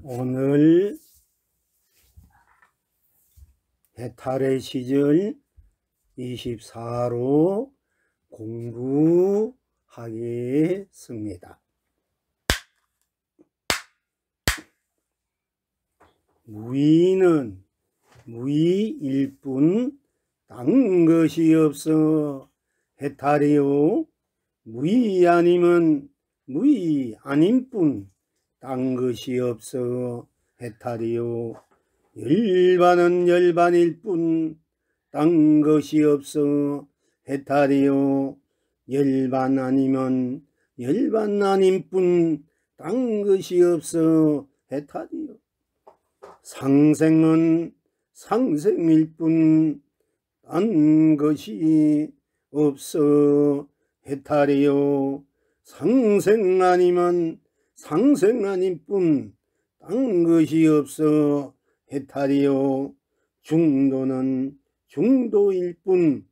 오늘 해탈의 시절 24로 공부하겠습니다. 무의는 무의일 뿐 딴 것이 없어 해탈이요. 무의 아니면 무의 아닌 뿐 딴 것이 없어 해탈이요. 열반은 열반일 뿐 딴 것이 없어 해탈이요. 열반 아니면 열반 아닌 뿐 딴 것이 없어 해탈이요. 상생은 상생일 뿐 딴 것이 없어 해탈이요. 상생 아니면 상생 아닌 뿐 딴 것이 없어 해탈이요. 중도는 중도일 뿐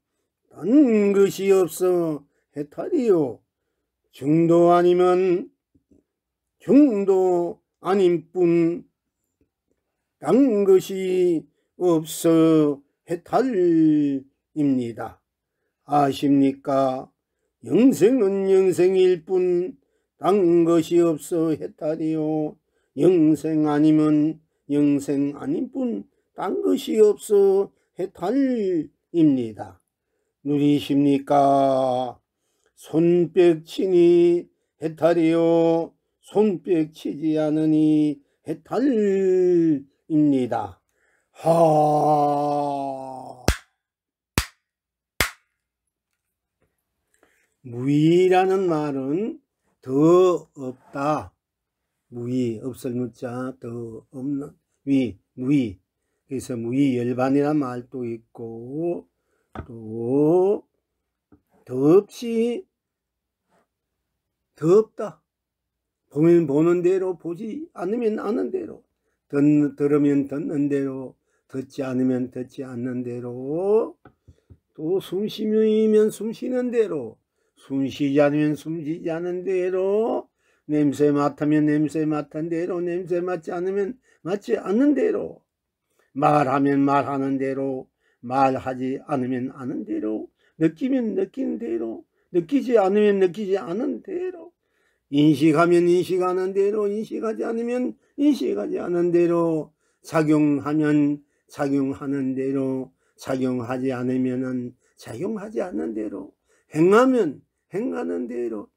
딴 것이 없어 해탈이요. 중도 아니면 중도 아닌 뿐 딴 것이 없어 해탈입니다. 아십니까? 영생은 영생일 뿐 딴 것이 없어 해탈이요. 영생 아니면 영생 아닌 뿐 딴 것이 없어 해탈입니다. 누리십니까? 손뼉치니 해탈이요. 손뼉치지 않으니 해탈입니다. 무의라는 말은 더 없다. 무의, 없을 무자, 더 없는 위, 무의. 그래서 무의 열반이라는 말도 있고, 또 더 없이 더 없다. 보면 보는 대로, 보지 않으면 아는 대로, 들으면 듣는 대로, 듣지 않으면 듣지 않는 대로, 또 숨 쉬면 숨 쉬는 대로, 숨 쉬지 않으면 숨 쉬지 않는 대로, 냄새 맡으면 냄새 맡은 대로, 냄새 맡지 않으면 맡지 않는 대로, 말하면 말하는 대로, 말하지 않으면 아는 대로, 느끼면 느끼는 대로, 느끼지 않으면 느끼지 않은 대로, 인식하면 인식하는 대로, 인식하지 않으면 인식하지 않은 대로, 작용하면 작용하는 대로, 작용하지 않으면 작용하지 않는 대로, 행하면 행하는 대로,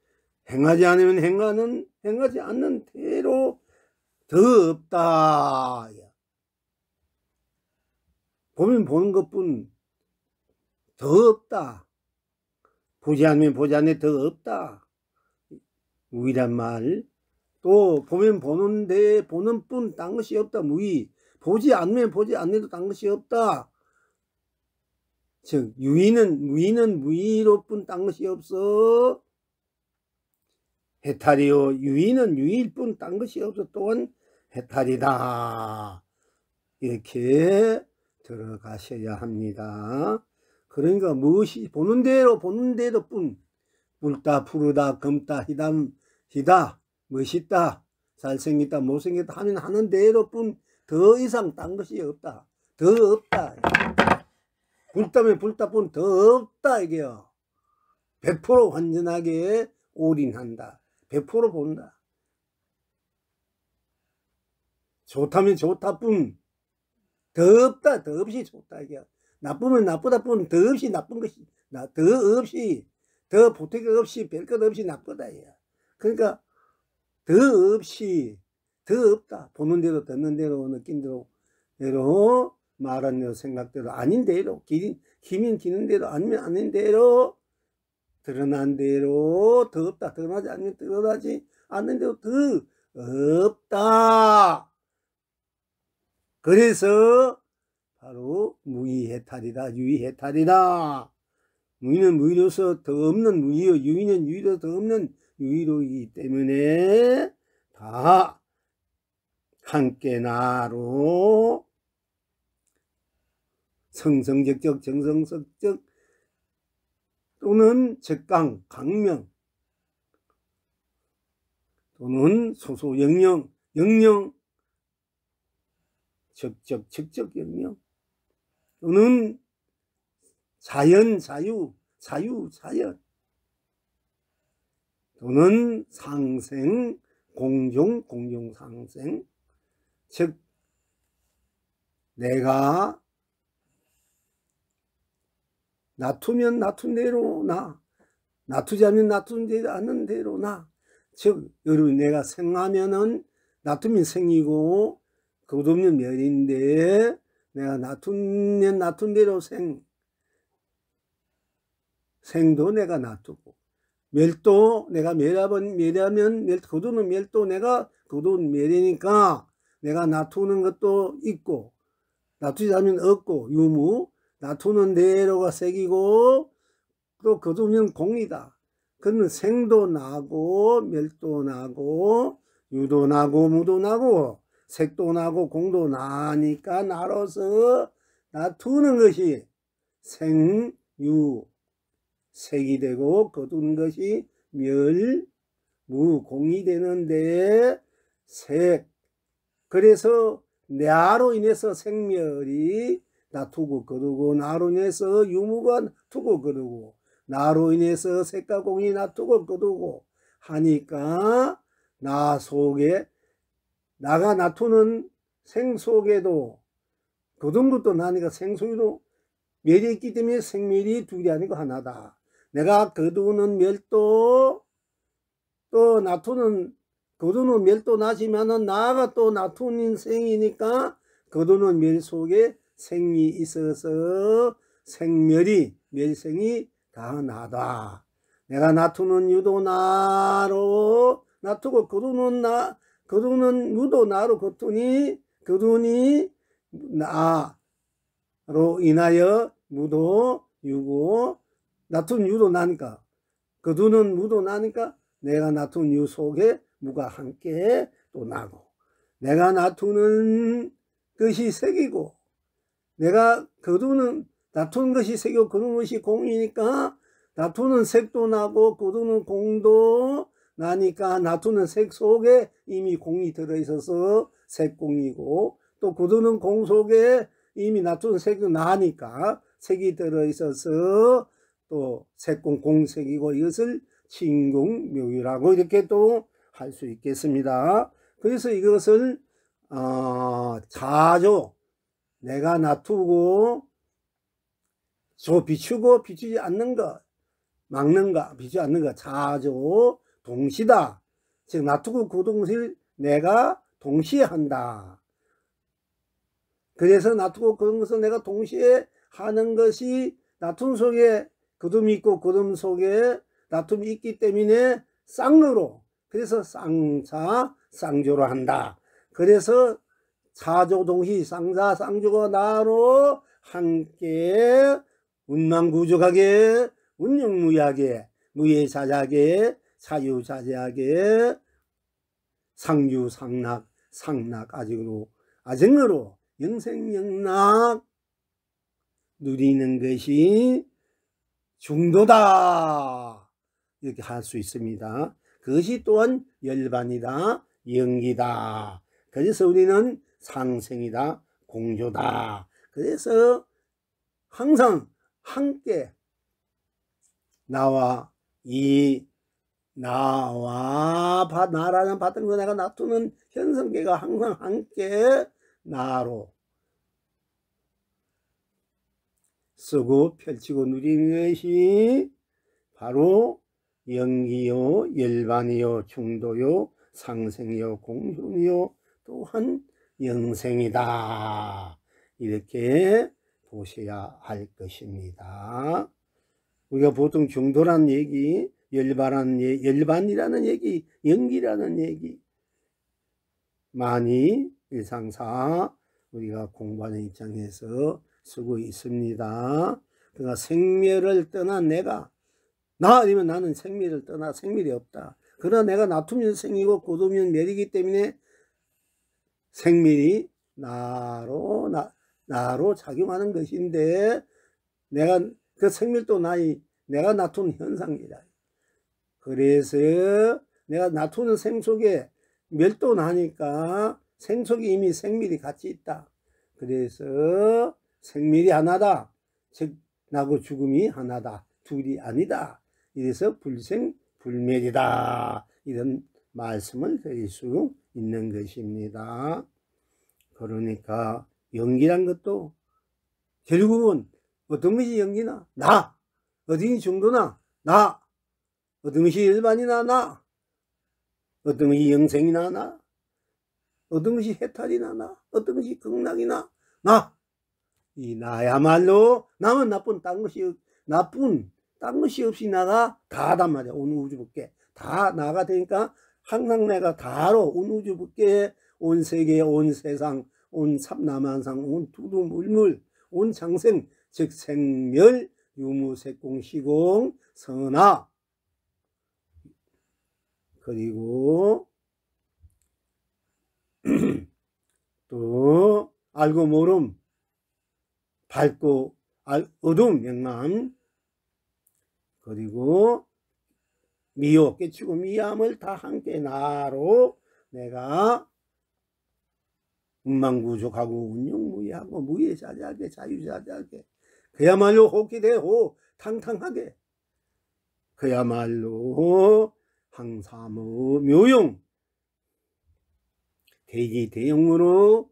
행하지 않으면 행하지 않는 대로 더 없다. 보면 보는 것뿐 더 없다. 보지 않으면 보지 않는 더 없다. 무의란 말. 또 보면 보는데 보는 뿐 딴 것이 없다. 무의. 보지 않으면 보지 않는데도 딴 것이 없다. 즉 무의는 무의로 뿐 딴 것이 없어 해탈이요. 유의는 유의일 뿐 딴 것이 없어 또한 해탈이다. 이렇게 들어가셔야 합니다. 그러니까 무엇이 보는 대로 뿐 붉다 푸르다 검다 희다 멋있다 잘생겼다 못생겼다 하면 하는 대로 뿐 더 이상 딴 것이 없다. 더 없다. 붉다면 붉다 뿐 더 없다 이게요. 100% 완전하게 올인한다. 100% 본다. 좋다면 좋다 뿐 더 없다. 더 없이 좋다 이게. 나쁘면 나쁘다 뿐 더 없이 나쁜 것이 더 없이 더 보태기 없이 별것 없이 나쁘다 이게. 그러니까 더 없이 더 없다. 보는 대로 듣는 대로 느낀 대로 말하는 대로 생각대로 아닌 대로 기면 기는 대로 아니면 아닌 대로 드러난 대로 더 없다. 드러나지 않으면 드러나지 않는 대로 더 없다. 그래서 바로 무의해탈이다. 유의해탈이다. 무의는 무의로서 더 없는 무의요. 유의는 유의로서 더 없는 유의로이기 때문에 다 함께 나로 성성적적 정성적적 또는 적강 강명 또는 소소영영 적적경명 또는 자연, 자유, 자연 또는 상생, 공종, 상생. 즉 내가 놔두면 놔둔 대로 나, 놔두자면 놔두지 않는 대로 나. 즉 여러분 내가 생하면은 놔두면 생이고 거두면 멸인데 내가 놔두면 놔둔 대로 생도 내가 놔두고 멸도 내가 멸하면 거두는 멸도 내가 거두는 멸이니까 내가 놔두는 것도 있고 놔두지 않으면 없고 유무 놔두는 대로가 색이고 또 거두면 공이다. 그러면 생도 나고 멸도 나고 유도 나고 무도 나고 색도 나고 공도 나니까 나로서 놔두는 것이 생유 색이 되고 거두는 것이 멸 무 공이 되는데 색 그래서 나로 인해서 생멸이 놔두고 거두고 나로 인해서 유무가 놔두고 거두고 나로 인해서 색과 공이 놔두고 거두고 하니까 나 속에 나가 놔두는 생 속에도 거둔 것도 나니까 생 속에도 멸이 있기 때문에 생멸이 둘이 아니고 하나다. 내가 거두는 멸도 또 놔두는 거두는 멸도 나지만은 나가 또 놔두는 생이니까 거두는 멸 속에 생이 있어서 생멸이 멸생이 다 나다. 내가 놔두는 유도 나로 놔두고 거두는 유도 나로 거두니 나로 인하여 무도 유고 놔둔 유도 나니까 거두는 무도 나니까 내가 놔둔 유 속에 무가 함께 또 나고 내가 놔두는 것이 색이고 내가 놔두는 것이 색이고 거두는 것이 공이니까 놔두는 색도 나고 거두는 공도 나니까 놔두는 색 속에 이미 공이 들어있어서 색공이고 또 거두는 공 속에 이미 놔두는 색도 나니까 색이 들어있어서 또 색공 공색이고 이것을 진공묘유라고 이렇게 또 할 수 있겠습니다. 그래서 이것을 자조 내가 놔두고 비추고 비추지 않는 것 막는가 비추지 않는 것 자조 동시다. 즉 놔두고 거두는 내가 동시에 한다. 그래서 놔두고 거두는 것을 내가 동시에 하는 것이 놔둔 속에 거둠이 있고 거둠 속에 놔둠이 있기 때문에 쌍으로 그래서 쌍사 쌍조로 한다. 그래서 자조동시 쌍사 쌍조가 나로 함께 운만구족하게 운영무야하게 무예자자하게 사유자재하게 상유상락 아증으로 영생영락 누리는 것이 중도다 이렇게 할 수 있습니다. 그것이 또한 열반이다 영기다. 그래서 우리는 상생이다 공조다. 그래서 항상 함께 나라는 받은 거 내가 놔두는 현성계가 항상 함께 나로 쓰고 펼치고 누리는 것이 바로 영기요 열반이요 중도요 상생이요 공존이요 또한 영생이다. 이렇게 보셔야 할 것입니다. 우리가 보통 중도란 얘기, 열반이라는 얘기, 영기라는 얘기 많이 일상사 우리가 공부하는 입장에서 쓰고 있습니다. 그러니까 생멸을 떠난 내가 나 아니면 나는 생멸을 떠나 생멸이 없다. 그러나 내가 놔두면 생이고 거두면 멸이기 때문에 생멸이 나로 작용하는 것인데 내가 그 생멸도 내가 놔둔 현상이다. 그래서 내가 놔두는 생 속에 멸도 나니까 생 속에 이미 생멸이 같이 있다. 그래서 생멸이 하나다. 즉 나고 죽음이 하나다. 둘이 아니다. 이래서 불생불멸이다. 이런 말씀을 드릴 수 있는 것입니다. 그러니까 연기란 것도 결국은 어떤 것이 연기나? 나. 어떤 것이 중도나? 나. 어떤 것이 일반이나? 나. 어떤 것이 영생이나? 나. 어떤 것이 해탈이나? 나. 어떤 것이 극락이나? 나. 이 나야말로 남은 나쁜 딴 것이 없이 나가 다단 말이야. 온 우주 밖에 다 나가 되니까 항상 내가 다로 온 우주 밖에 온 세계 온 세상 온 삼라만상 온 두두물물 온 장생 즉 생멸 유무색공 시공 선하 그리고 또 알고 모름 밝고 어두움 명람 그리고 미호 깨치고 미함을 다 함께 나로 내가 운망구족하고 운용무예하고 무예자재하게 자유자재하게 그야말로 호기대호 탕탕하게 그야말로 항삼의 묘용 대기대용으로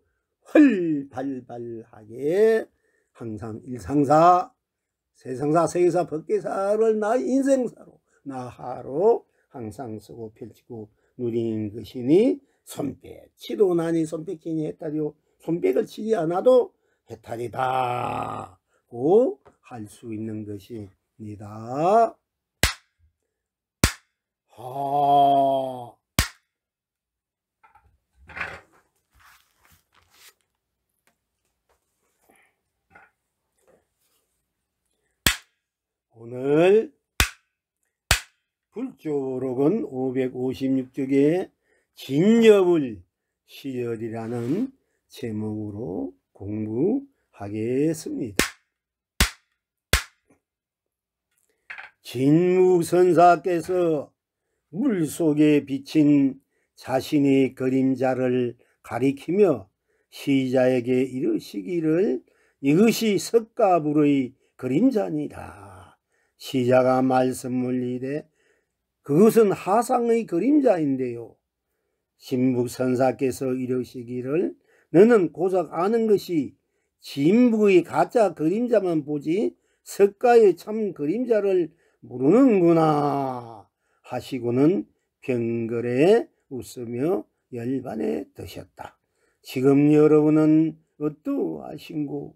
활발발하게 항상 일상사 세상사 세계사 법계사를 나 인생사로 나하로 항상 쓰고 펼치고 누리는 것이니 손뼉치도 나니 손뼉치니 해탈이요 손뼉을 치지 않아도 해탈이다고 할 수 있는 것입니다. 오늘 불조록은 556쪽에 진여불 시열이라는 제목으로 공부하겠습니다. 진무선사께서 물속에 비친 자신의 그림자를 가리키며 시자에게 이르시기를 이것이 석가불의 그림자니라. 시자가 말씀을 이래 그것은 하상의 그림자인데요. 진묵선사께서 이르시기를 너는 고작 아는 것이 진묵의 가짜 그림자만 보지 석가의 참 그림자를 모르는구나 하시고는 병걸에 웃으며 열반에 드셨다. 지금 여러분은 어떠하신고?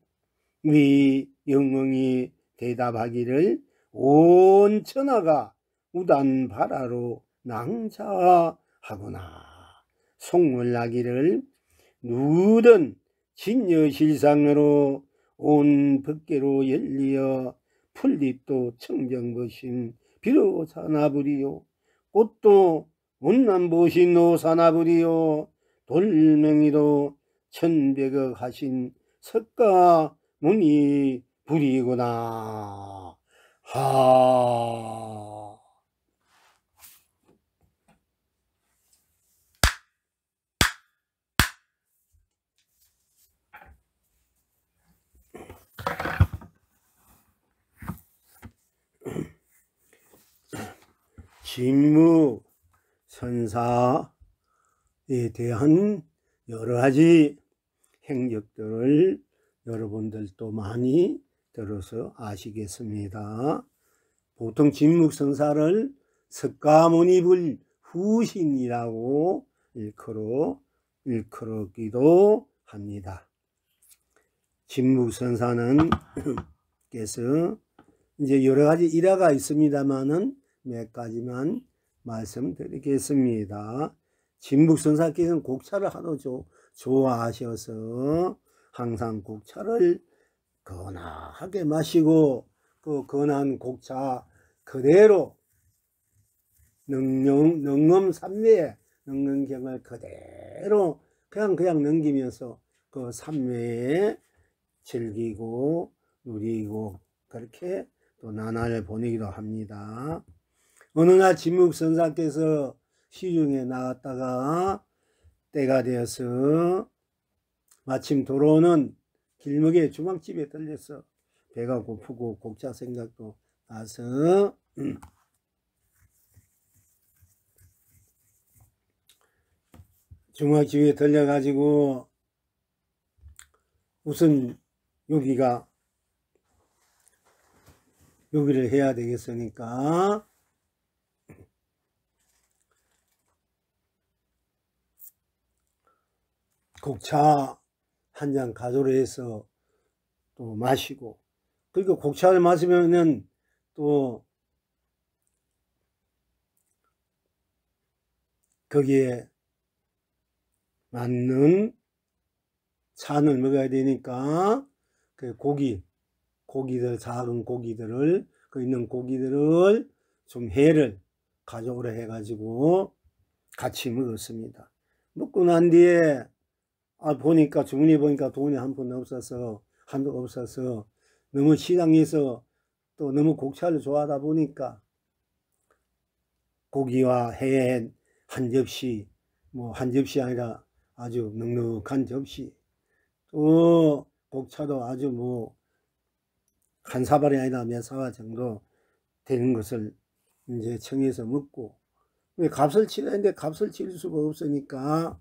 위 영웅이 대답하기를 온 천하가 우단바라로 낭자하구나. 속물하기를 누든 진여실상으로 온 법계로 열리어 풀잎도 청정보신 비로사나불이요 꽃도 온남보신 노사나불이요 돌멩이도 천백억 하신 석가모니 불이구나. 진무선사에 대한 여러가지 행적들을 여러분들도 많이 들어서 아시겠습니다. 보통 진묵선사를 석가모니불 후신이라고 일컬었기도 합니다. 진묵선사는 께서 이제 여러가지 일화가 있습니다만은 몇 가지만 말씀드리겠습니다. 진묵선사께서는 곡차를 하도 좋아하셔서 항상 곡차를 건하게 마시고 그 건한 곡차 그대로 능엄삼매에 능엄경을 그대로 그냥 넘기면서 그 삼매에 즐기고 누리고 그렇게 또 나날을 보내기도 합니다. 어느 날 진묵선사께서 시중에 나갔다가 때가 되어서 마침 돌아오는 길목에 주막집에 들려서 배가 고프고 곡차 생각도 나서 주막집에 들려가지고 우선 요기를 해야 되겠으니까 곡차 한 잔 가조를 해서 또 마시고, 그리고 곡차를 마시면은 또 거기에 맞는 찬을 먹어야 되니까 그 고기들, 작은 고기들을, 그 있는 고기들을 좀 회를 가져오라 해가지고 같이 먹었습니다. 먹고 난 뒤에 보니까 주문해 보니까 돈이 한 푼 없어서 너무 시장에서 또 너무 곡차를 좋아하다 보니까 고기와 회 한 접시, 뭐 한 접시 아니라 아주 넉넉한 접시, 또 곡차도 아주 뭐 한 사발이 아니라 몇 사발 정도 되는 것을 이제 청해서 먹고, 값을 치려야 하는데 값을 칠 수가 없으니까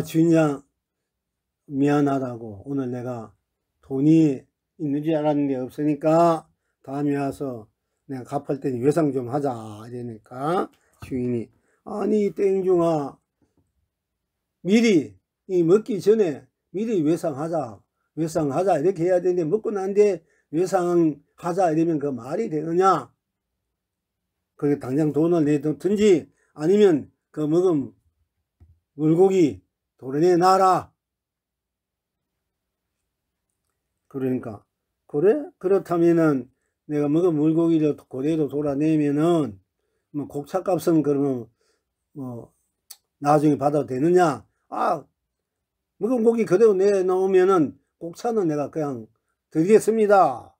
주인장 미안하다고, 오늘 내가 돈이 있는 줄 알았는데 없으니까 다음에 와서 내가 갚을 테니 외상 좀 하자 이러니까 주인이 아니 땡중아, 미리 먹기 전에 미리 외상하자 이렇게 해야 되는데 먹고 난 뒤에 외상하자 이러면 그 말이 되느냐. 그게 당장 돈을 내든지 아니면 그 먹은 물고기 도려내 놔라. 그러니까 그래? 그렇다면은 내가 먹은 물고기를 그대로 돌아내면은 뭐 곡차값은 그러면 뭐 나중에 받아도 되느냐. 먹은 고기 그대로 내놓으면은 곡차는 내가 그냥 드리겠습니다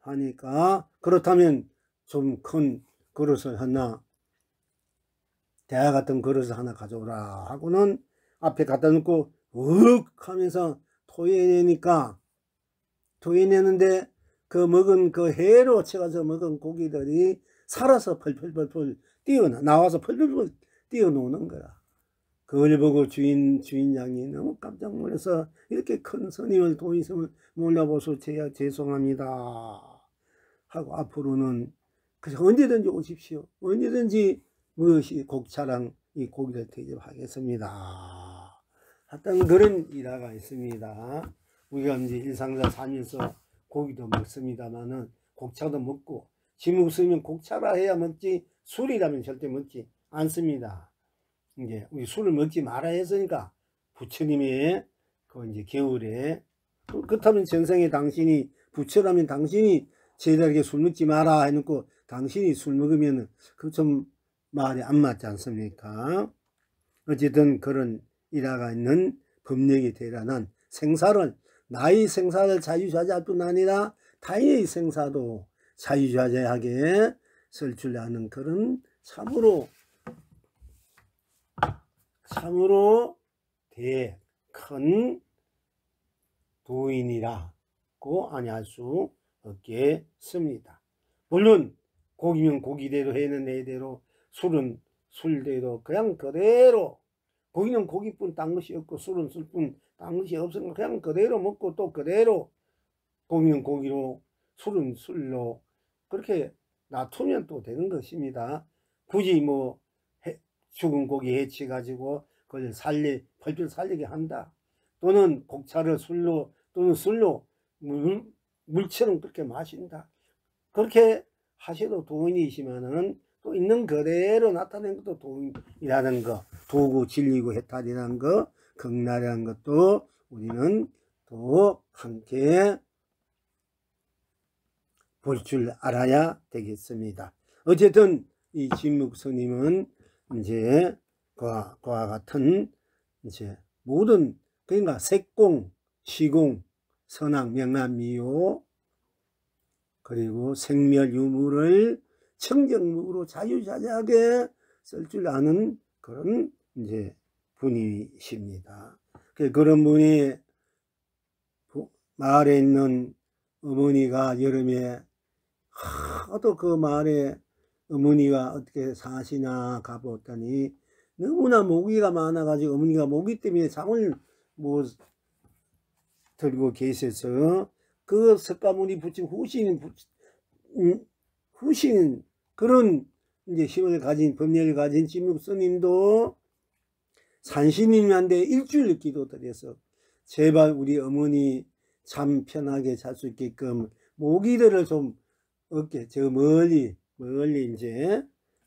하니까, 그렇다면 좀 큰 그릇을 하나, 대야 같은 그릇을 하나 가져오라 하고는 앞에 갖다 놓고 윽 하면서 토해내는데 그 먹은 그 회로 쳐가서 먹은 고기들이 살아서 펄펄펄펄 나와서 펄펄펄 뛰어노는 거라. 그걸 보고 주인장이 너무 깜짝 놀라서 이렇게 큰 스님을 도있음을 몰라보소 제가 죄송합니다 하고, 앞으로는 그래서 언제든지 오십시오. 언제든지 무엇이 곡차랑 이 고기를 대접하겠습니다. 하여튼 그런 일화가 있습니다. 우리가 이제 일상사 살면서 고기도 먹습니다만은 곡차도 먹고, 지금 없으면 곡차라 해야 먹지 술이라면 절대 먹지 않습니다. 이제 우리 술을 먹지 말아 했으니까 부처님의 그 이제 겨울에, 그렇다면 전생에 당신이 부처라면 당신이 제자에게 술 먹지 마라 해놓고 당신이 술 먹으면 그 좀 말이 안 맞지 않습니까? 어쨌든 그런 일화가 있는 법력이 대단한 생사를, 나의 생사를 자유자재할 뿐 아니라 타인의 생사도 자유자재하게 쓸 줄 아는 그런 참으로 큰 도인이라고 아니할 수 없겠습니다. 물론 고기면 고기대로 회는 회대로, 술은 술대로 그냥 그대로, 고기는 고기뿐 딴 것이 없고 술은 술뿐 딴 것이 없으니까 그냥 그대로 먹고 또 그대로 고기는 고기로 술은 술로 그렇게 놔두면 또 되는 것입니다. 굳이 뭐 죽은 고기 해치 가지고 그걸 펄펄 살리게 한다, 또는 곡차를 술로 또는 술로 물처럼 그렇게 마신다, 그렇게 하셔도 도인이시면은 또 있는 그대로 나타낸 것도 도인이라는 거, 도구 진리고 해탈이라는 거, 극락이라는 것도 우리는 또 함께 볼 줄 알아야 되겠습니다. 어쨌든 이 진묵 스님은 이제 그와 같은 이제 모든, 그러니까 색공, 시공, 선악, 명란, 미요, 그리고 생멸, 유무를 청정무로 자유자재하게 쓸 줄 아는 그런 이제 분이십니다. 그런 분이 마을에 있는 어머니가 여름에 하도 그 마을에 어머니가 어떻게 사시나 가보았더니 너무나 모기가 많아가지고 어머니가 모기 때문에 잠을 못 들고 계셔서 그 석가모니 부처 후신 그런 이제 힘을 가진 법력을 가진 진묵 스님도 산신님한테 일주일 기도드려서 제발 우리 어머니 잠 편하게 잘 수 있게끔 모기들을 좀 없게 저 멀리 이제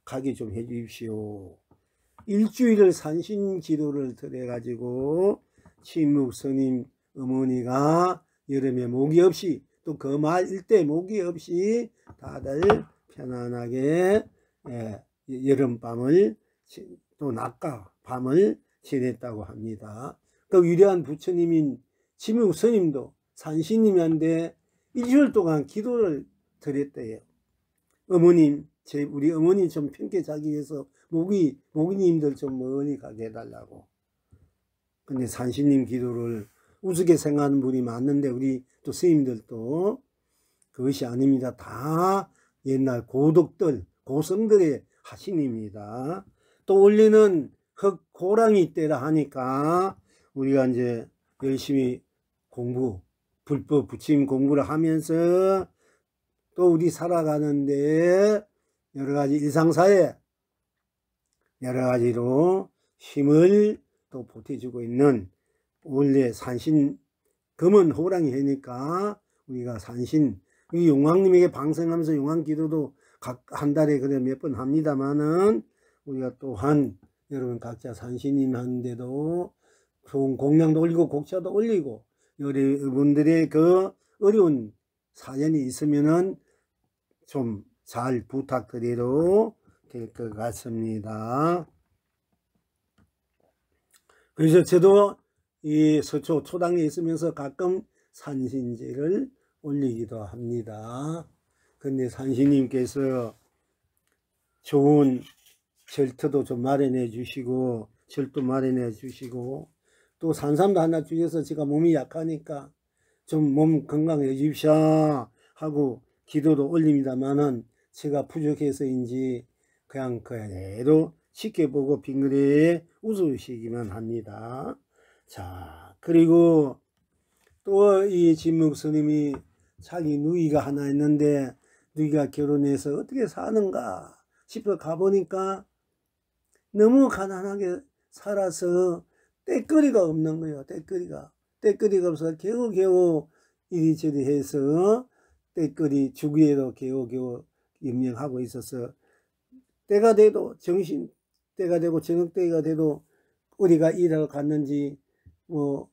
가게 좀 해 주십시오. 일주일을 산신 기도를 드려 가지고 진묵 스님 어머니가 여름에 모기 없이 또 그 마을 일대 모기 없이 다들 편안하게 여름밤을 또 낮과 밤을 지냈다고 합니다. 그 위대한 부처님인 진묵 스님도 산신님한테 일주일 동안 기도를 드렸대요. 어머님, 우리 어머니 좀 편케 자기 위해서 모기님들 좀 멀리 가게 해달라고. 근데 산신님 기도를 우습게 생각하는 분이 많은데 우리 또 스님들도 그것이 아닙니다. 다 옛날 고성들의 하신입니다. 또 원래는 호랑이 때라 하니까 우리가 이제 열심히 불법 부처님 공부를 하면서 또 우리 살아가는데 여러가지 일상사에 여러가지로 힘을 또 보태주고 있는 원래 산신 금은 호랑이 해니까 우리가 산신 이 용왕님에게 방생하면서 용왕기도도 각 한 달에 그래 몇 번 합니다만은 우리가 또한 여러분 각자 산신님한테도 좋은 공양도 올리고 곡차도 올리고 여러분들의 그 어려운 사연이 있으면은 좀 잘 부탁드려도 될 것 같습니다. 그래서 저도 이 서초 초당에 있으면서 가끔 산신제를 올리기도 합니다. 근데 산신님께서 좋은 절터도 좀 마련해 주시고 절도 마련해 주시고 또 산삼도 하나 주셔서 제가 몸이 약하니까 좀 몸 건강해 주십시오 하고 기도도 올립니다만은 제가 부족해서인지 그냥 그대로 쉽게 보고 빙그레 웃으시기만 합니다. 자, 그리고 또 이 진묵 스님이 자기 누이가 하나 있는데 누이가 결혼해서 어떻게 사는가 싶어 가보니까 너무 가난하게 살아서 떼거리가 없는 거예요. 떼거리가 없어서 겨우겨우 이리저리 해서 떼거리 주기에도 겨우겨우 임명하고 있어서 때가 돼도 때가 되고 저녁 때가 돼도 우리가 일하러 갔는지 뭐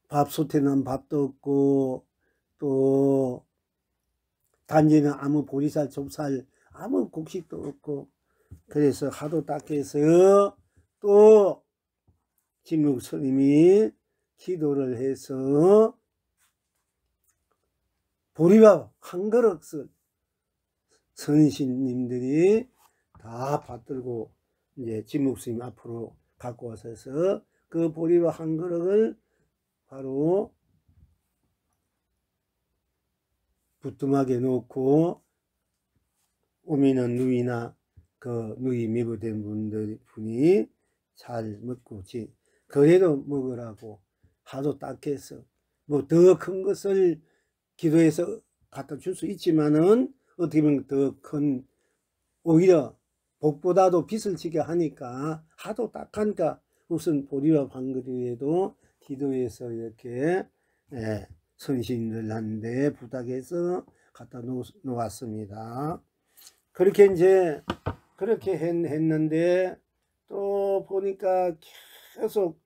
밥솥에는 밥도 없고 또 단지는 아무 보리살 좁쌀 아무 곡식도 없고 그래서 하도 딱해서 또 진묵 스님이 기도를 해서 보리밥 한 그릇을 선신님들이 다 받들고 이제 진묵 스님 앞으로 갖고 와서 그 보리밥 한 그릇을 바로 부뚜막에 놓고 오미는 누이나 그 누이 미부된 분이 잘 먹고 그래도 먹으라고 하도 딱해서 뭐 더 큰 것을 기도해서 갖다 줄 수 있지만은 어떻게 보면 더 큰 오히려 복보다도 빚을 지게 하니까 하도 딱하니까 우선 보리밥 한 그릇에도 기도해서 이렇게 선신들한테 부탁해서 갖다 놓았습니다. 그렇게 이제 그렇게 했는데 또 보니까 계속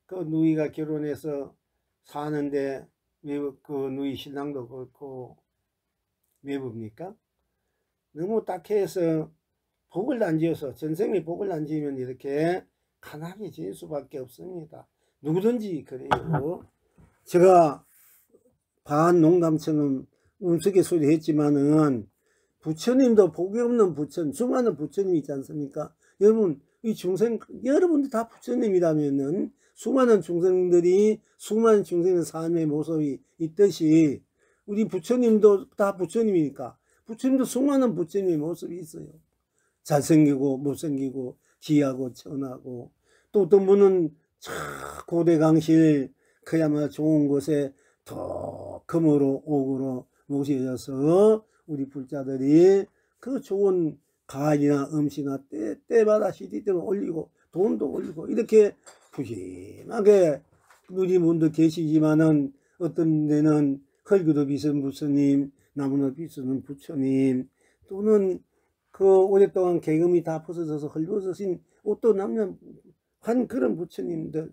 그 누이가 결혼해서 사는데 그 누이 신랑도 그렇고 외부입니까? 너무 딱해서 복을 안 지어서 전생에 복을 안 지으면 이렇게 가난하게 지낼 수밖에 없습니다. 누구든지 그래요. 제가 반농담처럼 우스갯소리 했지만은 부처님도 복이 없는 부처님 수많은 부처님이 있지 않습니까? 여러분 이 중생, 여러분들 다 부처님이라면은 수많은 중생들이, 수많은 중생의 삶의 모습이 있듯이 우리 부처님도 다 부처님이니까 부처님도 수많은 부처님의 모습이 있어요. 잘생기고 못생기고 귀하고 천하고, 또 어떤 분은 참 고대강실 그야말로 좋은 곳에 더 금으로 옥으로 모셔져서 우리 불자들이 그 좋은 가이나 음식이나 때마다 CD 때문에 올리고 돈도 올리고 이렇게 푸짐하게 누리는 분도 계시지만은, 어떤 데는 흙으로 빚은 부처님, 나무로 빚은 부처님, 또는 그 오랫동안 계금이 다 벗어져서 헐벗어진 옷도 남는 한 그런 부처님들,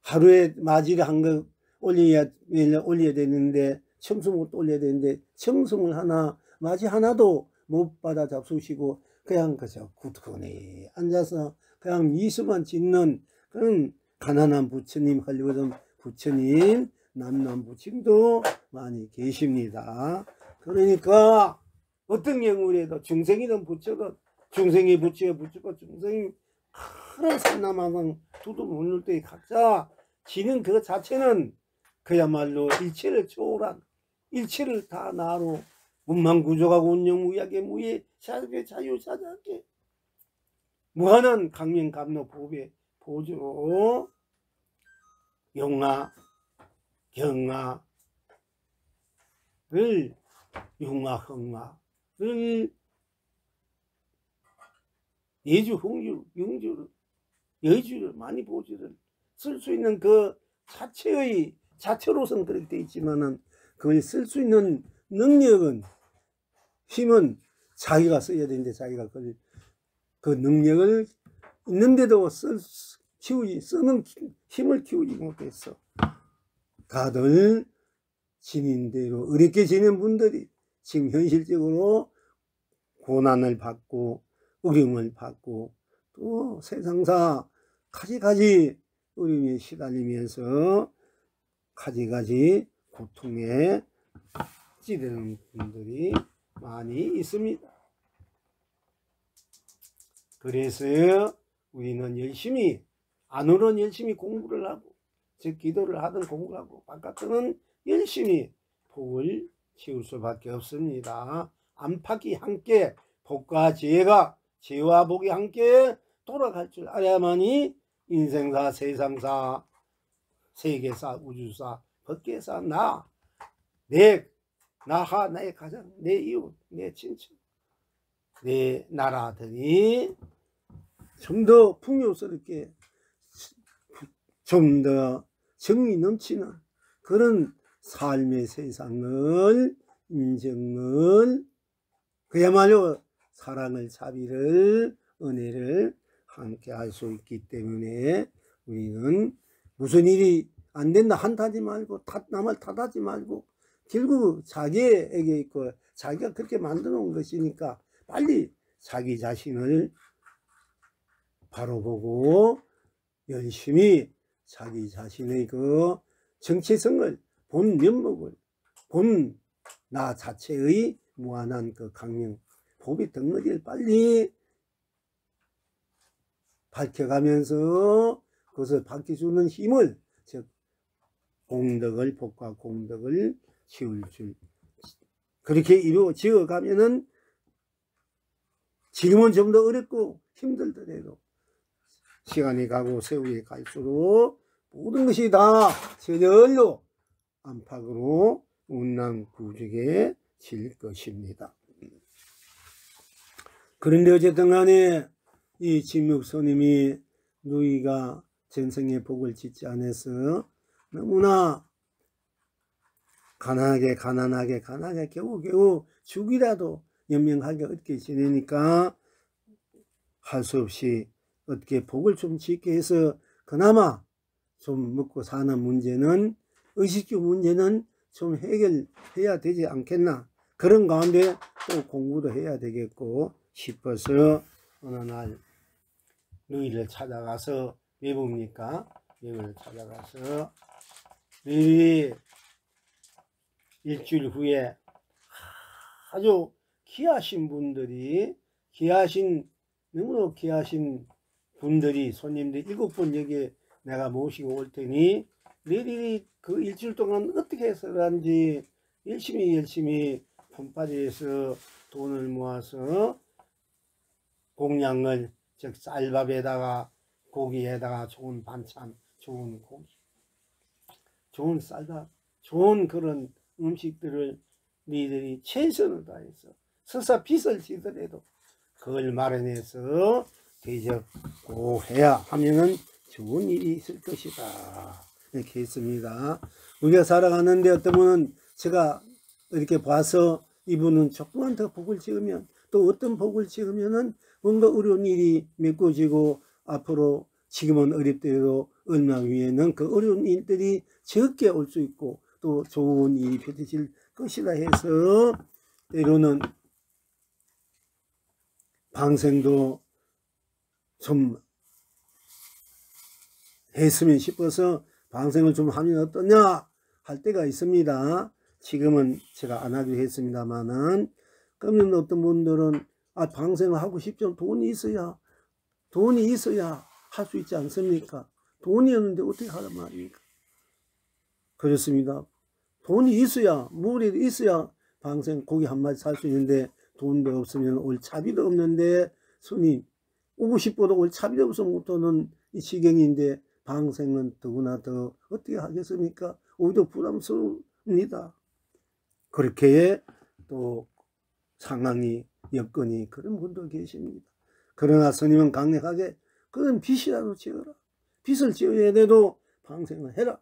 하루에 맞이를 한 거 올려야 되는데, 청송을 올려야 되는데 청송을 하나 맞이 하나도 못 받아 잡수시고 그냥 그저 굳건히 앉아서 그냥 미소만 짓는 그런 가난한 부처님, 헐벗은 부처님, 남남 부처님도 많이 계십니다. 그러니까 어떤 경우라도 중생이든 부처든, 중생이 부처야 부처가 중생이 큰 산나마상 두두 묻을 때 각자 지는 그 자체는 그야말로 일체를 초월한, 일체를 다 나로 문망구조하고 운영무약의 무예 자유의 자유자자하게 무한한 강명감로 보배 보조 용화 경화를, 용화 흥화를, 예주 흥주 영주를, 여주를 많이 보주를 쓸 수 있는 그 자체의 자체로서는 그렇게 되어 있지만은 그걸 쓸 수 있는 능력은, 힘은 자기가 써야 되는데 자기가 그 능력을 있는데도 쓰는 힘을 키우지 못했어. 다들 지닌대로 어렵게 지낸 분들이 지금 현실적으로 고난을 받고 어려움을 받고 또 세상사 가지가지 어려움에 시달리면서 가지가지 고통에 찌드는 분들이 많이 있습니다. 그래서 우리는 열심히, 안으로는 열심히 공부를 하고, 즉 기도를 하든 공부를 하고, 바깥으로는 열심히 복을 키울 수밖에 없습니다. 안팎이 함께, 복과 지혜가, 지혜와 복이 함께 돌아갈 줄 알아야만이 인생사, 세상사, 세계사, 우주사, 법계사, 나하, 나의 가장, 내 이웃, 내 친척, 내 나라들이 좀 더 풍요스럽게, 좀 더 정이 넘치는 그런 삶의 세상을, 인정을, 그야말로 사랑을, 자비를, 은혜를 함께 할 수 있기 때문에 우리는 무슨 일이 안 된다 한타하지 말고, 남을 탓하지 말고, 결국 자기에게 있고 자기가 그렇게 만들어 놓은 것이니까 빨리 자기 자신을 바로 보고 열심히 자기 자신의 그 정체성을, 본 면목을, 본 나 자체의 무한한 그 강명, 법의 덩어리를 빨리 밝혀가면서 그것을 밝혀주는 힘을, 즉 공덕을, 복과 공덕을 키울 줄, 그렇게 이루어지어 가면은 지금은 좀 더 어렵고 힘들더라도 시간이 가고 세월이 갈수록 모든 것이 다 저절로 안팎으로 운남구직에 질 것입니다. 그런데 어쨌든 간에 이 진묵스님이 누이가 전생에 복을 짓지 않아서 너무나 가난하게 겨우겨우 죽이라도 연명하게 어떻게 지내니까 할 수 없이 어떻게 복을 좀 짓게 해서 그나마 좀 먹고 사는 문제는, 의식주 문제는 좀 해결해야 되지 않겠나. 그런 가운데 또 공부도 해야 되겠고 싶어서 어느 날 누이를 찾아가서, 외부입니까? 외부를 찾아가서 누이 일주일 후에 아주 귀하신 분들이, 귀하신 너무나 귀하신 분들이, 손님들이 7분 여기에 내가 모시고 올 테니 너희들이 그 일주일 동안 어떻게 해서 그런지 열심히 품바지에서 돈을 모아서 공양을, 즉 쌀밥에다가 고기에다가 좋은 반찬, 좋은 고기, 좋은 쌀밥, 좋은 그런 음식들을 너희들이 최선을 다해서 설사 빚을 지더라도 그걸 마련해서 대접고 해야 하면은 좋은 일이 있을 것이다. 이렇게 했습니다. 우리가 살아가는데 어떤 분은 제가 이렇게 봐서 이분은 조금만 더 복을 지으면, 또 어떤 복을 지으면은 뭔가 어려운 일이 메꿔지고 앞으로 지금은 어렵더라도 얼마 후에는 그 어려운 일들이 적게 올 수 있고 또 좋은 일이 펼쳐질 것이다 해서 때로는 방생도 좀 했으면 싶어서 방생을 좀 하면 어떠냐 할 때가 있습니다. 지금은 제가 안 하기로 했습니다만은, 그러면 어떤 분들은 방생을 하고 싶죠. 돈이 있어야 할 수 있지 않습니까? 돈이 없는데 어떻게 하란 말입니까? 그렇습니다. 돈이 있어야, 물이 있어야 방생 고기 한 마리 살 수 있는데, 돈도 없으면 올 차비도 없는데, 손님 오고 싶어도 올 차비도 없어 못 오는 이 지경인데 방생은 더구나 더 어떻게 하겠습니까? 오히려 부담스럽습니다. 그렇게 또 상황이, 여건이 그런 분도 계십니다. 그러나 스님은 강력하게 그건 빚이라도 지어라. 빚을 지어야 돼도 방생을 해라.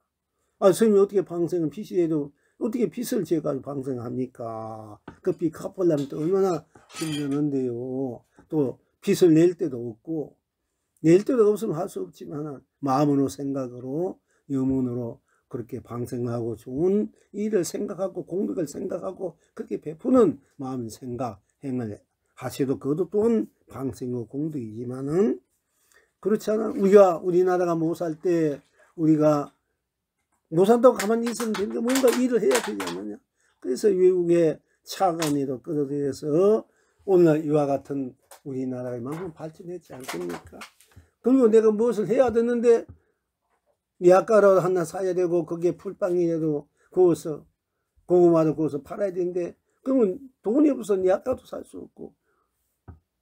스님이 어떻게 방생은 빚이 돼도 어떻게 빚을 지어가지고 방생을 합니까? 그 빚 갚으려면 또 얼마나 힘드는데요. 또 빚을 낼 때도 없고, 낼 때도 없으면 할 수 없지만 마음으로, 생각으로, 영혼으로 그렇게 방생하고 좋은 일을 생각하고 공덕을 생각하고 그렇게 베푸는 마음, 생각, 행을 하셔도 그것도 또한 방생과 공덕이지만은, 그렇지 않아. 우리나라가 못 살 때 우리가 못 산다고 가만히 있으면 되는데 뭔가 일을 해야 되지 않느냐. 그래서 외국의 차관으로 끌어들여서 오늘날 이와 같은 우리나라가 이만큼 발전했지 않습니까? 그리고 내가 무엇을 해야 되는데 미약가루 하나 사야 되고 거기에 풀빵이라도 구워서, 고구마도 구워서 팔아야 되는데, 그러면 돈이 없어서 미약가루도 살 수 없고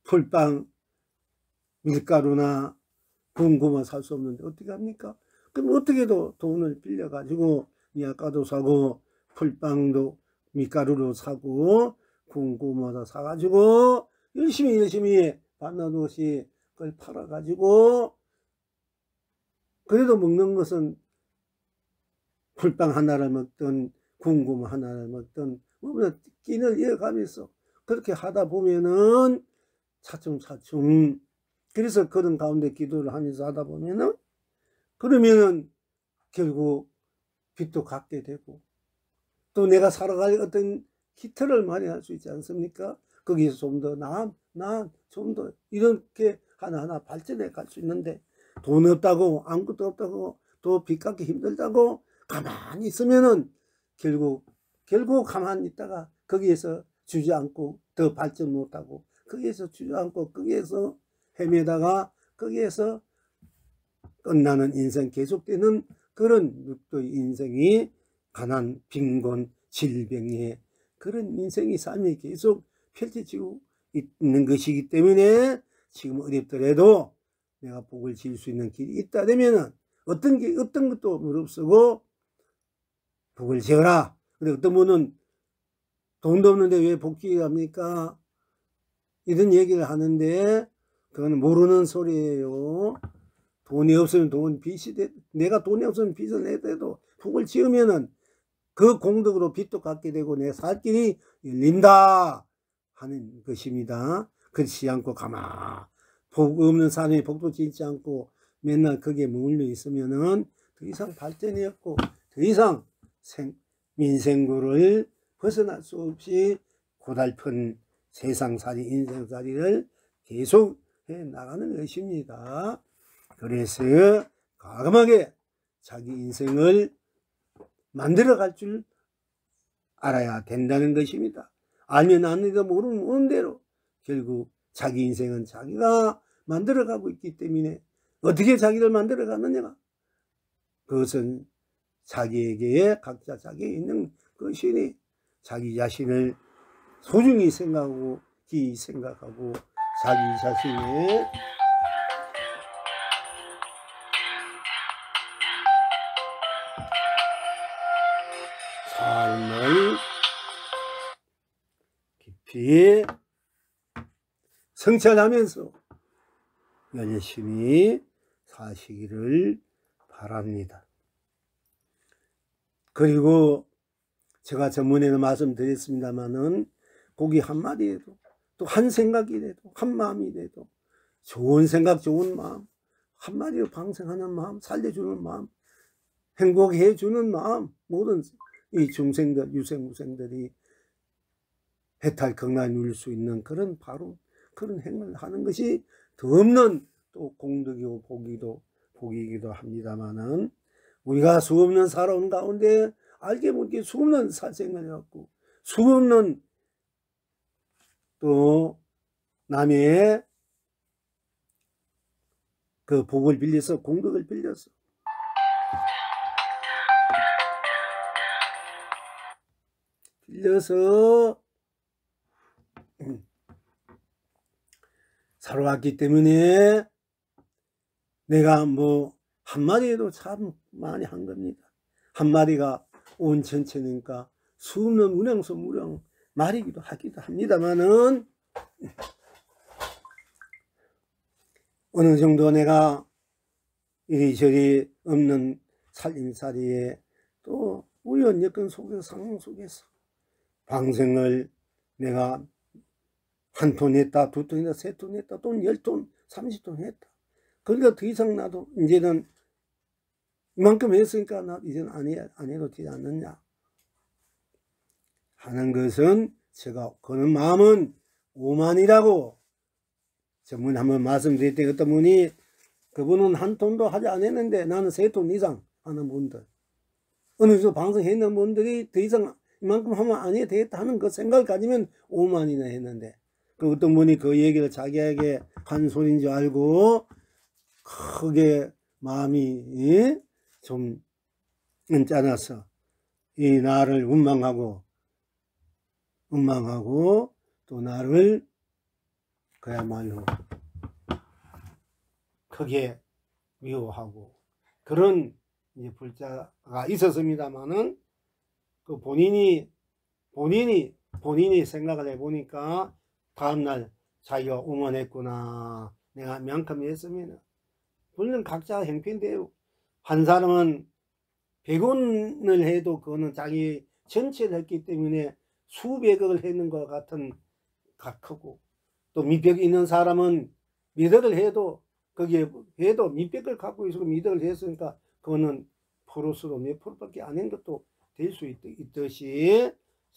풀빵, 밀가루나 구운 고구마 살 수 없는데 어떻게 합니까? 그럼 어떻게도 돈을 빌려 가지고 미약가도 사고 풀빵도 밀가루로 사고 구운 고구마도 사 가지고 열심히 반나도씩 그걸 팔아 가지고, 그래도 먹는 것은 풀빵 하나를 먹든 구운 고구마 하나를 먹든 끼니를 이어가면서 그렇게 하다 보면은 차츰, 그래서 그런 가운데 기도를 하면서 하다 보면은, 그러면은 결국 빚도 갚게 되고 또 내가 살아갈 어떤 기틀을 마련할 수 있지 않습니까? 거기서 좀 더 좀 더 이렇게 하나하나 발전해 갈 수 있는데, 돈 없다고, 아무것도 없다고, 또 빚 갚기 힘들다고 가만히 있으면은 결국 가만히 있다가 거기에서 주저앉고 더 발전 못하고 거기에서 주저앉고 거기에서 헤매다가 거기에서 끝나는 인생, 계속되는 그런 육도의 인생이 가난, 빈곤, 질병의 그런 인생의 삶이 계속 펼쳐지고 있는 것이기 때문에 지금 어렵더라도 내가 복을 지을 수 있는 길이 있다 되면은 어떤 것도 무릅쓰고 복을 지어라. 근데 어떤 분은 돈도 없는데 왜 복 지으랍니까? 이런 얘기를 하는데 그건 모르는 소리예요. 돈이 없으면 빚이 돼. 내가 돈이 없으면 빚을 내더라도 복을 지으면은 그 공덕으로 빚도 갚게 되고 내 살 길이 열린다 하는 것입니다. 그렇지 않고 복 없는 사람이 복도 짓지 않고 맨날 거기에 머물러 있으면은 더 이상 발전이 없고 더 이상 민생구를 벗어날 수 없이 고달픈 세상살이, 인생살이를 계속 해 나가는 것입니다. 그래서 과감하게 자기 인생을 만들어갈 줄 알아야 된다는 것입니다. 알면 아는데도 모르는 대로 결국 자기 인생은 자기가 만들어가고 있기 때문에 어떻게 자기를 만들어가느냐, 그것은 자기에게 각자 자기에 있는 것이니 자기 자신을 소중히 생각하고 깊이 생각하고 자기 자신의 삶을 깊이 성찰하면서 열심히 사시기를 바랍니다. 그리고 제가 전문에는 말씀드렸습니다마는 고기 한마디에도 또 한 생각이라도 한 마음이라도 좋은 생각 좋은 마음 한마디로 방생하는 마음 살려주는 마음 행복해 주는 마음 모든 이 중생들 유생무생들이 해탈 경란에 누릴 수 있는 그런 바로 그런 행을 하는 것이 더 없는 또 공덕이고 복이기도 합니다마는 우리가 수없는 살아온 가운데 알게 모르게 수없는 살생을 해왔고 수없는 또 남의 그 복을 빌려서 공덕을 빌려서 살아왔기 때문에 내가 뭐 한마디에도 참 많이 한 겁니다. 한마디가 온 전체니까 수없는 운영소무령 말이기도 하기도 합니다만은 어느 정도 내가 이리저리 없는 살림살이에 또 우연 여건 속에서 상황 속에서 방생을 내가 한 톤 했다, 두 톤 했다, 세 톤 했다, 또는 10톤, 30톤 했다. 그러니까 더 이상 나도 이제는 이만큼 했으니까 나 이제는 안 해도 되지 않느냐 하는 것은 제가 그런 마음은 오만이라고 전문 한번 말씀드릴 때 어떤 분이 그분은 한 톤도 하지 않았는데 나는 3톤 이상 하는 분들 어느 정도 방송했는 분들이 더 이상 이만큼 하면 안 해도 되겠다 하는 그 생각을 가지면 오만이나 했는데 그 어떤 분이 그 얘기를 자기에게 한 소리인 줄 알고 크게 마음이 좀 짠해서 이 나를 원망하고 또 나를 그야말로 크게 미워하고 그런 이제 불자가 있었습니다만은 그 본인이 생각을 해보니까 다음날 자기가 오만했구나 내가 이만큼 했으면 물론 각자 형편대로 한 사람은 100원을 해도 그거는 자기 전체를 했기 때문에 수백억을 했는 것 같은 크고 또 밑벽이 있는 사람은 미덕을 해도 거기에 해도 밑벽을 갖고 있고 미덕을 했으니까 그거는 프로스로 몇 프로밖에 안 한 것도 될 수 있듯이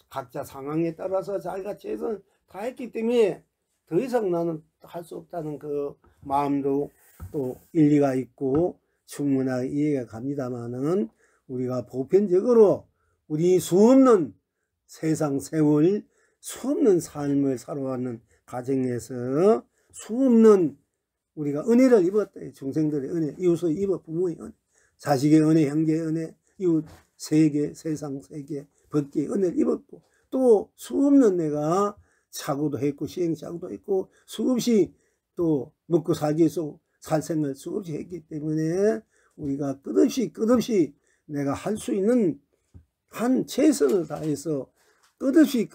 각자 상황에 따라서 자기가 최선을 다했기 때문에 더 이상 나는 할 수 없다는 그 마음도 또 일리가 있고 충분하게 이해가 갑니다만은 우리가 보편적으로 우리 수없는 세상 세월 수없는 삶을 살아왔는 가정에서 수없는 우리가 은혜를 입었다. 중생들의 은혜, 이웃의 입어 부모의 은혜, 자식의 은혜, 형제의 은혜, 이웃 세계, 세상 세계, 법계의 은혜를 입었고 또 수없는 내가 사고도 했고 시행착오도 했고 수없이 또 먹고 살기 위해서 살생을 수없이 했기 때문에 우리가 끝없이 내가 할 수 있는 한 최선을 다해서 끝없이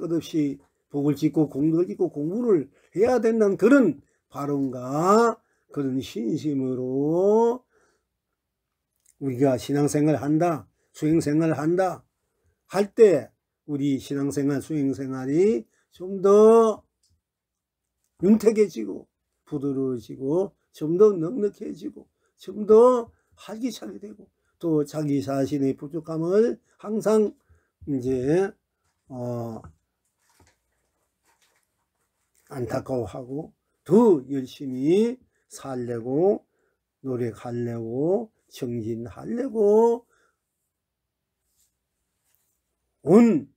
복을 짓고 공덕을 짓고 공부를 해야 된다는 그런 발언과 그런 신심으로 우리가 신앙생활을 한다, 수행생활을 한다 할 때 우리 신앙생활, 수행생활이 좀 더 윤택해지고 부드러워지고 좀 더 넉넉해지고 좀 더 활기차게 되고 또 자기 자신의 부족함을 항상 이제 안타까워하고 더 열심히 살려고 노력하려고 정진하려고 온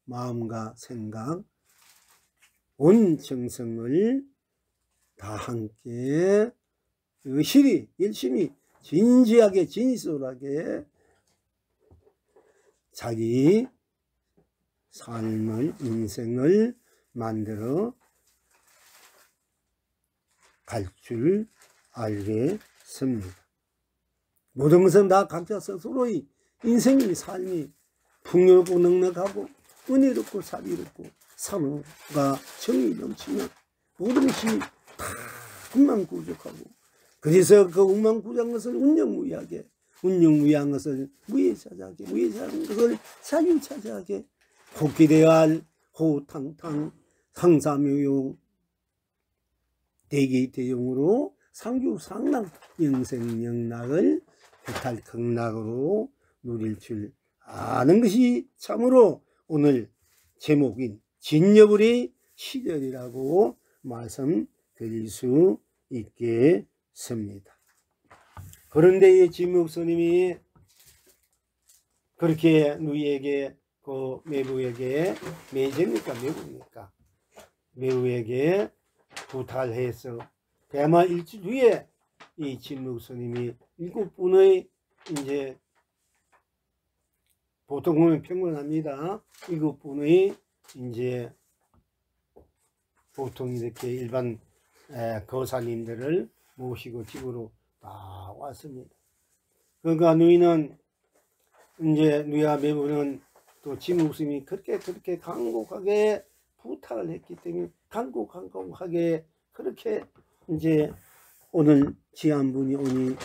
마음과 생각 온 정성을 다 함께 의실히 열심히 진지하게 진솔하게 자기 삶을 인생을 만들어 갈 줄 알겠습니다. 모든 것은 다 각자 스스로의 인생의 삶이 풍요롭고 넉넉하고 은혜롭고 사비롭고 사랑과 정이 넘치는 모든 것이 다 운만구족하고, 그래서 그 운만구족한 것을 운영무이한 것을 무예차지하게, 무예차지한 것을 사유차지하게, 복기되어야 할 호탕탕 상사묘용 대기대용으로 상주상락 영생영락을 해탈극락으로 누릴 줄 아는 것이 참으로 오늘 제목인 진여불의 시절이라고 말씀드릴 수 있겠습니다. 그런데 이 진목스님이 그렇게 누이에게 그 매부에게 매제입니까 매부입니까 매부에게 부탁을 해서 대마 일주일 후에 이 진목스님이 7분의 이제 보통 보면 평균합니다. 7분의 이제 보통 이렇게 일반 거사님들을 모시고 집으로 다 왔습니다. 그러니까 누이는 이제 누이와 매부는 또 진목스님이 그렇게 간곡하게 부탁을 했기 때문에 간곡하게 그렇게 이제 오늘 지한분이 오니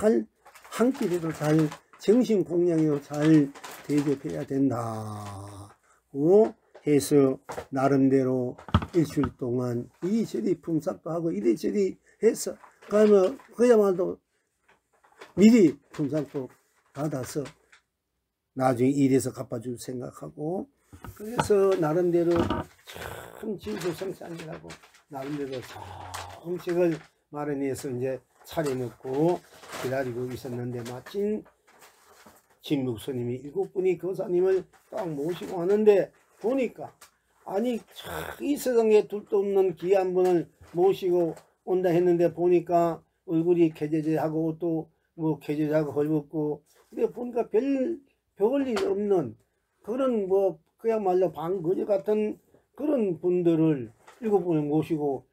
잘 한 끼라도 잘 정신공양으로 잘 대접해야 된다고 해서 나름대로 일주일 동안 이리저리 품삯도 하고 이리저리 해서 그야말로 미리 품삯도 받아서 나중에 일해서 갚아줄 생각하고, 그래서 나름대로 참 진수성찬이라고 나름대로 음식을 마련해서 이제 차려놓고 기다리고 있었는데, 마침 진묵스님이 7분이 거사님을 딱 모시고 하는데 보니까 아니 이 세상에 둘도 없는 귀한 분을 모시고 온다 했는데 보니까 얼굴이 개제제하고 또 뭐 개제제하고 헐벗고, 근데 보니까 별일 없는 그런 뭐 그야말로 방거지 같은 그런 분들을 7분을 모시고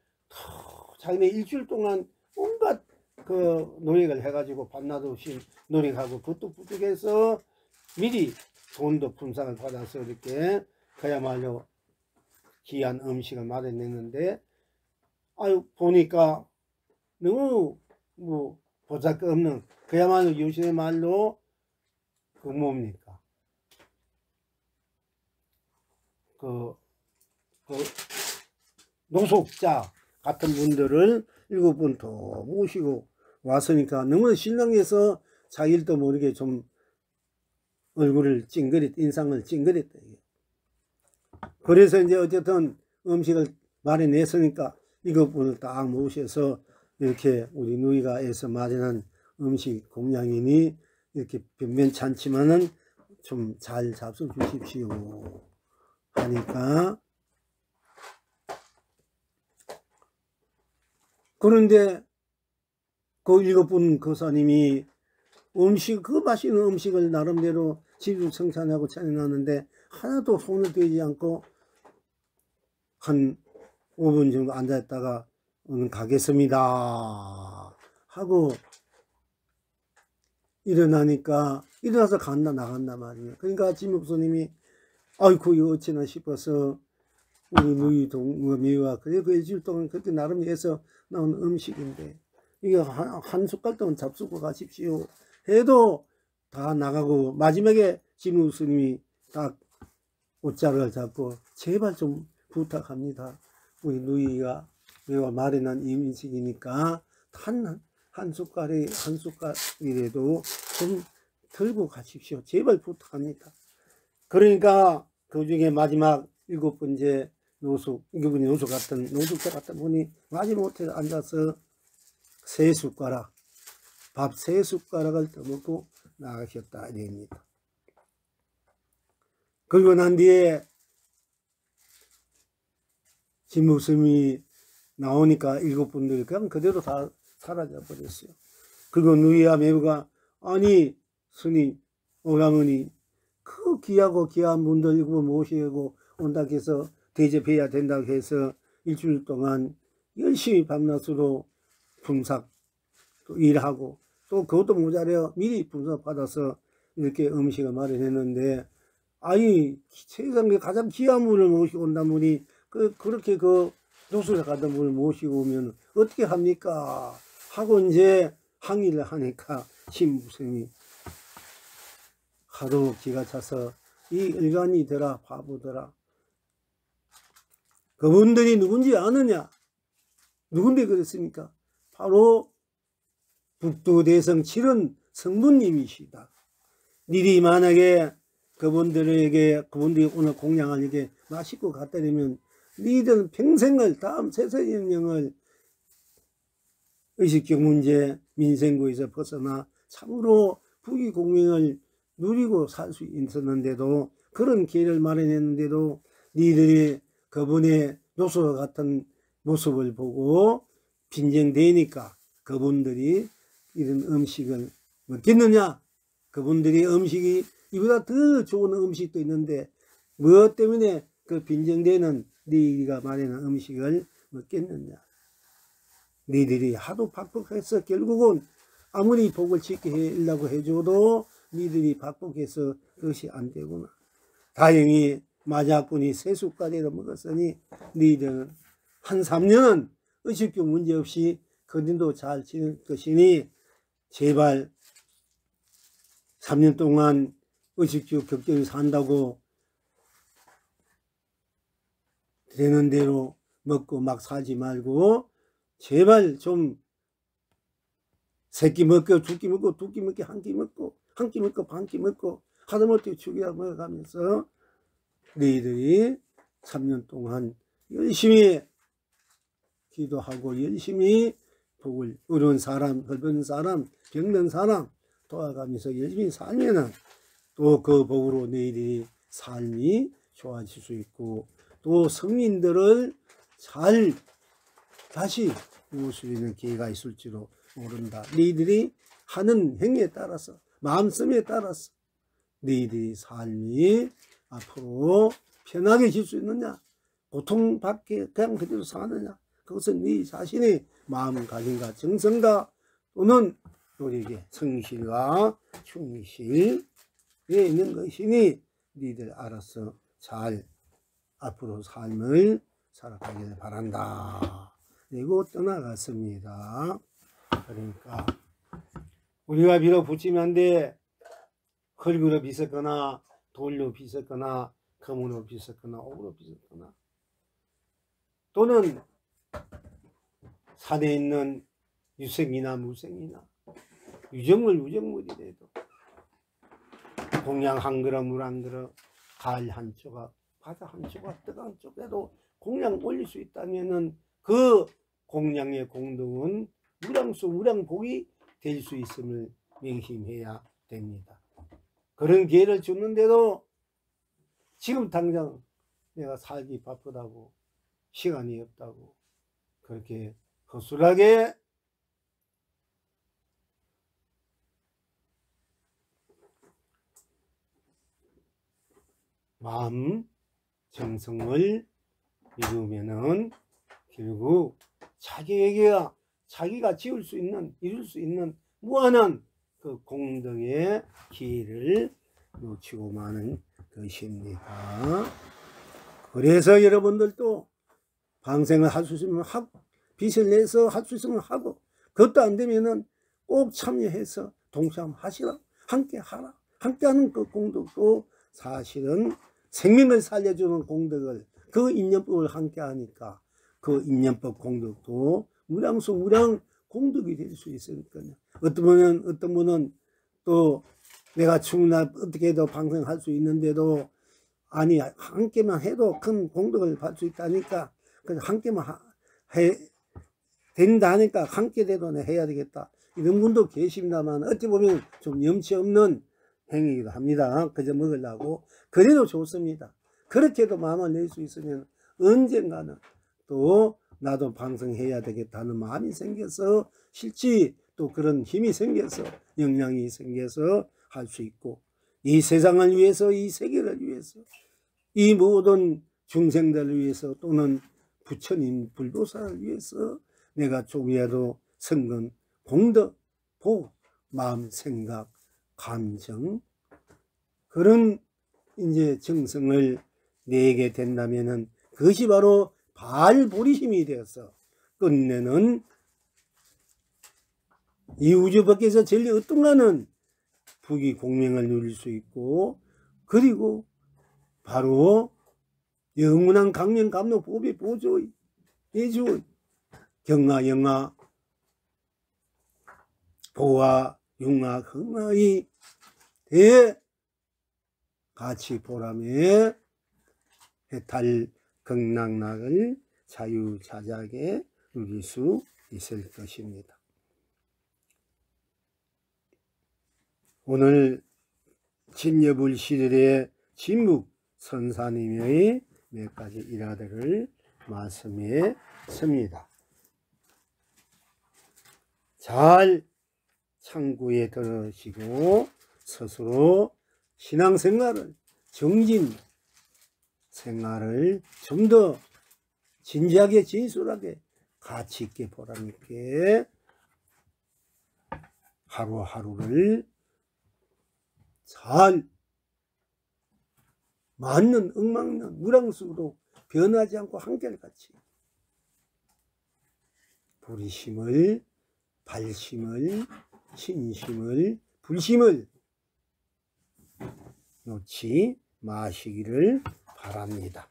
자기네 일주일 동안 온갖 그 노력을 해가지고 밤낮 없이 노력하고 그것도 부족해서 미리 돈도 품삯을 받아서 이렇게 그야말로 귀한 음식을 마련했는데, 아유 보니까 너무 뭐 보잘것없는 그야말로 요즘의 말로 그 뭡니까 그 노숙자 같은 분들을 7분 더 모시고 왔으니까 너무 신랑해서 자기도 모르게 좀 얼굴을 인상을 찡그렸다. 그래서 이제 어쨌든 음식을 마련했으니까 7분을 딱 모셔서 이렇게 우리 누이가 해서 마련한 음식 공양이니 이렇게 변변찮지만은 좀 잘 잡숴 주십시오 하니까, 그런데 그 7분 거사님이 그 맛있는 음식을 나름대로 진수성찬하고 차려놨는데 하나도 손을 대지 않고 한 5분 정도 앉아있다가 오늘 가겠습니다 하고 일어나서 나간단 말이에요. 그러니까 진목스님이 아이고 이거 어찌나 싶어서 우리 누이 동미와 그 일주일 동안 그렇게 나름 해서 나온 음식인데 이게 한 숟갈 동안 잡수고 가십시오 해도 다 나가고, 마지막에 진목스님이 딱 옷자락을 잡고 제발 좀 부탁합니다. 우리 누이가 마련한 이 음식이니까 한 숟갈이라도 좀 들고 가십시오. 제발 부탁합니다. 그러니까 그 중에 마지막 7번째 노숙자 같은 분이 마지못해 앉아서 밥 3숟가락을 떠먹고 나가셨다 이랍니다. 그리고 난 뒤에 진목스님이 나오니까 7분들이 그냥 그대로 다 사라져 버렸어요. 그리고 누이와 매부가 아니 스님 오라머니 그 귀하고 귀한 분들 일곱 모시고 온다고 해서 대접해야 된다고 해서 일주일 동안 열심히 밤낮으로 품삯 또 일하고 또 그것도 모자려 미리 품삯 받아서 이렇게 음식을 마련했는데 아니 세상에 가장 귀한 분을 모시고 온다 보니 그렇게 노숙에 가던 분을 모시고 오면 어떻게 합니까 하고 이제 항의를 하니까 신부생이 하도 기가 차서 이 일간이더라 바보더라 그분들이 누군지 아느냐 누군데 그랬습니까 바로 북두대성 7은 성부님이시다. 니들이 만약에 그분들이 오늘 공양을 이렇게 맛있고 갖다 대면 니들은 평생을 다음 세세연령을 의식적 문제 민생고에서 벗어나 참으로 부귀공명을 누리고 살 수 있었는데도 그런 기회를 마련했는데도 니들이 그분의 노소와 같은 모습을 보고 빈정대니까 그분들이 이런 음식을 먹겠느냐 그분들이 음식이 이보다 더 좋은 음식도 있는데 무엇 때문에 그 빈정대는 니가 마련한 음식을 먹겠느냐 니들이 하도 박복해서 결국은 아무리 복을 짓게 하려고 해줘도 니들이 박복해서 그것이 안 되구나 다행히 마자꾼이 3숟가락이라도 먹었으니 니들은 한 3년은 의식적 문제 없이 건진도 잘 지낼 것이니 제발 3년 동안 의식적 격정이 산다고 되는 대로 먹고 막 살지 말고 제발 좀 세끼 먹고 두 끼 먹고 두 끼 먹고 한 끼 먹고 한 끼 먹고 반 끼 먹고 하다못해 죽이야 먹어가면서 너희들이 3년 동안 열심히 기도하고 열심히 복을 어려운 사람, 헐벗은 사람, 병든 사람 도와가면서 열심히 살면은 또 그 복으로 너희들이 삶이 좋아질 수 있고 또 성인들을 잘 다시 모을 수 있는 기회가 있을지도 모른다. 너희들이 하는 행위에 따라서 마음씀에 따라서 너희들이 삶이 앞으로 편하게 질 수 있느냐 고통받게 그냥 그대로 사느냐 그것은 네 자신의 마음가짐과 정성과 또는 우리에게 성실과 충실에 있는 것이니 너희들 알아서 잘 앞으로 삶을 살아가기를 바란다. 그리고 떠나갔습니다. 그러니까 우리가 비록 부처님한테 흙으로 빚었거나 돌로 빚었거나 금으로 빚었거나 옥으로 빚었거나 또는 산에 있는 유생이나 무생이나 유정물 무정물이라도 공양 한 그릇 물 한 그릇 갈 한 조각 바다 한 조각 떡 한 쪽에도 공양 올릴 수 있다면은 그 공양의 공덕은 무량수 무량복이 될 수 있음을 명심해야 됩니다. 그런 기회를 주는데도 지금 당장 내가 살기 바쁘다고 시간이 없다고 그렇게 허술하게 마음 정성을 이루면은 결국 자기가 지을 수 있는 이룰 수 있는 무한한 그 공덕의 기회를 놓치고 마는 것입니다. 그래서 여러분들도 방생을 할 수 있으면 하고 빚을 내서 할 수 있으면 하고 그것도 안 되면은 꼭 참여해서 동참하시라 함께 하라 함께 하는 그 공덕도 사실은 생명을 살려주는 공덕을 그 인연법을 함께 하니까 그 인연법 공덕도 무량수 무량 공덕이 될 수 있으니까요. 어떤 분은 또 내가 충분히 어떻게 해도 방생할 수 있는데도 아니 함께만 해도 큰 공덕을 받을 수 있다니까 그래서 함께만 된다니까 함께 돼도 해야 되겠다 이런 분도 계십니다만 어찌 보면 좀 염치 없는 행위이기도 합니다. 그저 먹으려고 그래도 좋습니다. 그렇게도 마음을 낼 수 있으면 언젠가는 또 나도 방송해야 되겠다는 마음이 생겨서 실제 또 그런 힘이 생겨서 역량이 생겨서 할 수 있고, 이 세상을 위해서, 이 세계를 위해서, 이 모든 중생들을 위해서, 또는 부처님 불보살을 위해서 내가 조금이라도 성근, 공덕, 복, 마음, 생각, 감정, 그런 이제 정성을 내게 된다면은 그것이 바로 발보리심이 되어서 끝내는 이 우주 밖에서 제일 어떤가는 부귀 공명을 누릴 수 있고, 그리고 바로 영원한 강명 감로 보배 보조 예주 경화 영화 보화 융화 흥화의 대 가치 보람에 해탈 극락락을 자유자작에 누릴 수 있을 것입니다. 오늘 진여불시들의 진묵 선사님의 몇 가지 일화들을 말씀해 씁니다. 잘 참고에 들으시고 스스로 신앙생활을, 정진생활을 좀 더 진지하게, 진솔하게, 가치있게, 보람있게 하루하루를 잘 맞는 엉망는 우랑수로 변하지 않고 한결같이 불의심을, 발심을, 신심을, 불심을 놓지 마시기를 바랍니다.